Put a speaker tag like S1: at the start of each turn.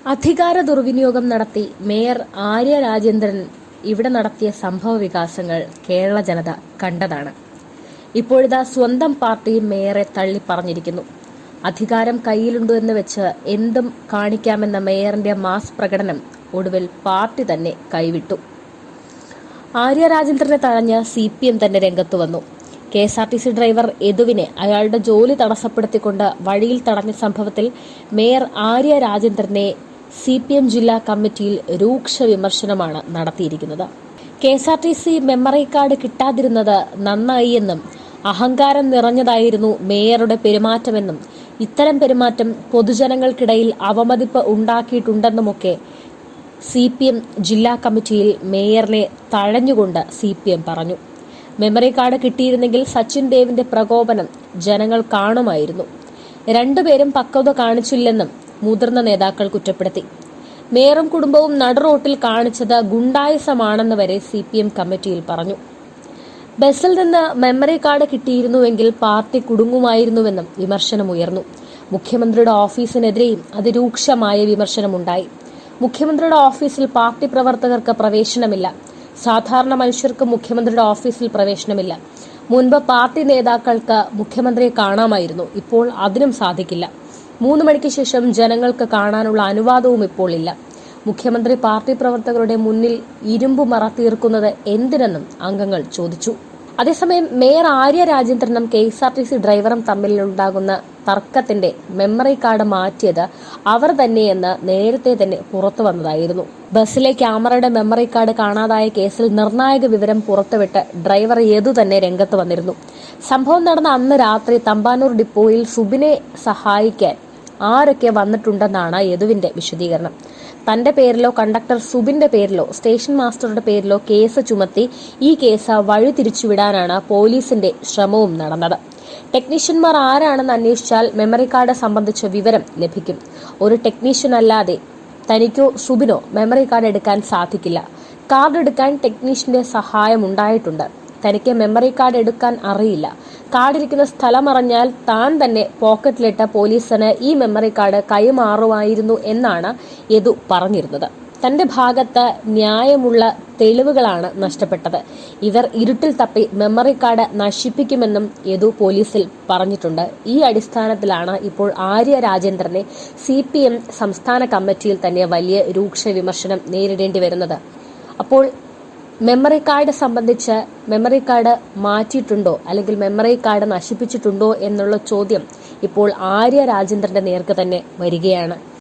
S1: അധികാര ദുർവിനിയോഗം നടത്തി മേയർ ആര്യ രാജേന്ദ്രൻ ഇവിടെ നടത്തിയ സംഭവ വികാസങ്ങൾ കേരള ജനത കണ്ടതാണ്. ഇപ്പോഴിതാ സ്വന്തം പാർട്ടി മേയറെ തള്ളിപ്പറഞ്ഞിരിക്കുന്നു. അധികാരം കയ്യിലുണ്ടു എന്ന് വെച്ച് എന്തും കാണിക്കാമെന്ന മേയറിന്റെ മാസ് പ്രകടനം ഒടുവിൽ പാർട്ടി തന്നെ കൈവിട്ടു. ആര്യ രാജേന്ദ്രനെ തഴഞ്ഞ് CPM തന്നെ രംഗത്തു വന്നു. KSRTC ഡ്രൈവർ യദുവിനെ അയാളുടെ ജോലി തടസ്സപ്പെടുത്തിക്കൊണ്ട് വഴിയിൽ തടഞ്ഞ സംഭവത്തിൽ മേയർ ആര്യ രാജേന്ദ്രനെ CPM ജില്ലാ കമ്മിറ്റിയിൽ രൂക്ഷ വിമർശനമാണ് നടത്തിയിരിക്കുന്നത്. KSRTC മെമ്മറി കാർഡ് കിട്ടാതിരുന്നത് നന്നായി എന്നും അഹങ്കാരം നിറഞ്ഞതായിരുന്നു മേയറുടെ പെരുമാറ്റമെന്നും ഇത്തരം പെരുമാറ്റം പൊതുജനങ്ങൾക്കിടയിൽ അവമതിപ്പ് ഉണ്ടാക്കിയിട്ടുണ്ടെന്നുമൊക്കെ CPM ജില്ലാ കമ്മിറ്റിയിൽ മേയറിനെ തഴഞ്ഞുകൊണ്ട് CPM പറഞ്ഞു. മെമ്മറി കാർഡ് കിട്ടിയിരുന്നെങ്കിൽ സച്ചിൻ ദേവിന്റെ പ്രകോപനം ജനങ്ങൾ കാണുമായിരുന്നു. രണ്ടുപേരും പക്വത കാണിച്ചില്ലെന്നും മുതിർന്ന നേതാക്കൾ കുറ്റപ്പെടുത്തി. മേയറും കുടുംബവും നടുറോട്ടിൽ കാണിച്ചത് ഗുണ്ടായിസമാണെന്ന് വരെ CPM കമ്മിറ്റിയിൽ പറഞ്ഞു. ബസ്സിൽ നിന്ന് മെമ്മറി കാർഡ് കിട്ടിയിരുന്നുവെങ്കിൽ പാർട്ടി കുടുങ്ങുമായിരുന്നുവെന്നും വിമർശനമുയർന്നു. മുഖ്യമന്ത്രിയുടെ ഓഫീസിനെതിരെയും അതിരൂക്ഷമായ വിമർശനമുണ്ടായി. മുഖ്യമന്ത്രിയുടെ ഓഫീസിൽ പാർട്ടി പ്രവർത്തകർക്ക് പ്രവേശനമില്ല. സാധാരണ മനുഷ്യർക്ക് മുഖ്യമന്ത്രിയുടെ ഓഫീസിൽ പ്രവേശനമില്ല. മുൻപ് പാർട്ടി നേതാക്കൾക്ക് മുഖ്യമന്ത്രിയെ കാണാമായിരുന്നു, ഇപ്പോൾ അതിനും സാധിക്കില്ല. 3 മണിക്ക് ശേഷം ജനങ്ങൾക്ക് കാണാനുള്ള അനുവാദവും ഇപ്പോൾ ഇല്ല. മുഖ്യമന്ത്രി പാർട്ടി പ്രവർത്തകരുടെ മുന്നിൽ ഇരുമ്പുമറ തീർക്കുന്നത് എന്തിനെന്നും അംഗങ്ങൾ ചോദിച്ചു. അതേസമയം മേയർ ആര്യ രാജേന്ദ്രനും KSRTC ഡ്രൈവറും തമ്മിലുണ്ടാകുന്ന തർക്കത്തിന്റെ മെമ്മറി കാർഡ് മാറ്റിയത് അവർ തന്നെയെന്ന് നേരത്തെ തന്നെ പുറത്തു വന്നതായിരുന്നു. ബസ്സിലെ ക്യാമറയുടെ മെമ്മറി കാർഡ് കാണാതായ കേസിൽ നിർണായക വിവരം പുറത്തുവിട്ട് ഡ്രൈവർ യദു തന്നെ രംഗത്ത് വന്നിരുന്നു. സംഭവം നടന്ന അന്ന് രാത്രി തമ്പാനൂർ ഡിപ്പോയിൽ സുബിനെ സഹായിക്കാൻ ആരൊക്കെ വന്നിട്ടുണ്ടെന്നാണ് യദുവിന്റെ വിശദീകരണം. തന്റെ പേരിലോ കണ്ടക്ടർ സുബിന്റെ പേരിലോ സ്റ്റേഷൻ മാസ്റ്ററുടെ പേരിലോ കേസ് ചുമത്തി ഈ കേസ് വഴിതിരിച്ചുവിടാനാണ് പോലീസിന്റെ ശ്രമവും നടന്നത്. ടെക്നീഷ്യന്മാർ ആരാണെന്ന് അന്വേഷിച്ചാൽ മെമ്മറി കാർഡ് സംബന്ധിച്ച വിവരം ലഭിക്കും. ഒരു ടെക്നീഷ്യൻ അല്ലാതെ തനിക്കോ സുബിനോ മെമ്മറി കാർഡ് എടുക്കാൻ സാധിക്കില്ല. കാർഡ് എടുക്കാൻ ടെക്നീഷ്യന്റെ സഹായം ഉണ്ടായിട്ടുണ്ട്. തനിക്ക് മെമ്മറി കാർഡ് എടുക്കാൻ അറിയില്ല. കാർഡിരിക്കുന്ന സ്ഥലം അറിഞ്ഞാൽ താൻ തന്നെ പോക്കറ്റിലിട്ട പോലീസിന് ഈ മെമ്മറി കാർഡ് കൈമാറുമായിരുന്നു എന്നാണ് യദു പറഞ്ഞിരുന്നത്. തന്റെ ഭാഗത്ത് ന്യായമുള്ള തെളിവുകളാണ് നഷ്ടപ്പെട്ടത്. ഇവർ ഇരുട്ടിൽ തപ്പി മെമ്മറി കാർഡ് നശിപ്പിക്കുമെന്നും യദു പോലീസിൽ പറഞ്ഞിട്ടുണ്ട്. ഈ അടിസ്ഥാനത്തിലാണ് ഇപ്പോൾ ആര്യ രാജേന്ദ്രനെ CPM സംസ്ഥാന കമ്മിറ്റിയിൽ തന്നെ വലിയ രൂക്ഷ വിമർശനം നേരിടേണ്ടി വരുന്നത്. അപ്പോൾ മെമ്മറി കാർഡ് സംബന്ധിച്ച് മെമ്മറി കാർഡ് മാറ്റിയിട്ടുണ്ടോ അല്ലെങ്കിൽ മെമ്മറി കാർഡ് നശിപ്പിച്ചിട്ടുണ്ടോ എന്നുള്ള ചോദ്യം ഇപ്പോൾ ആര്യ രാജേന്ദ്രന്റെ നേർക്ക് തന്നെ വരികയാണ്.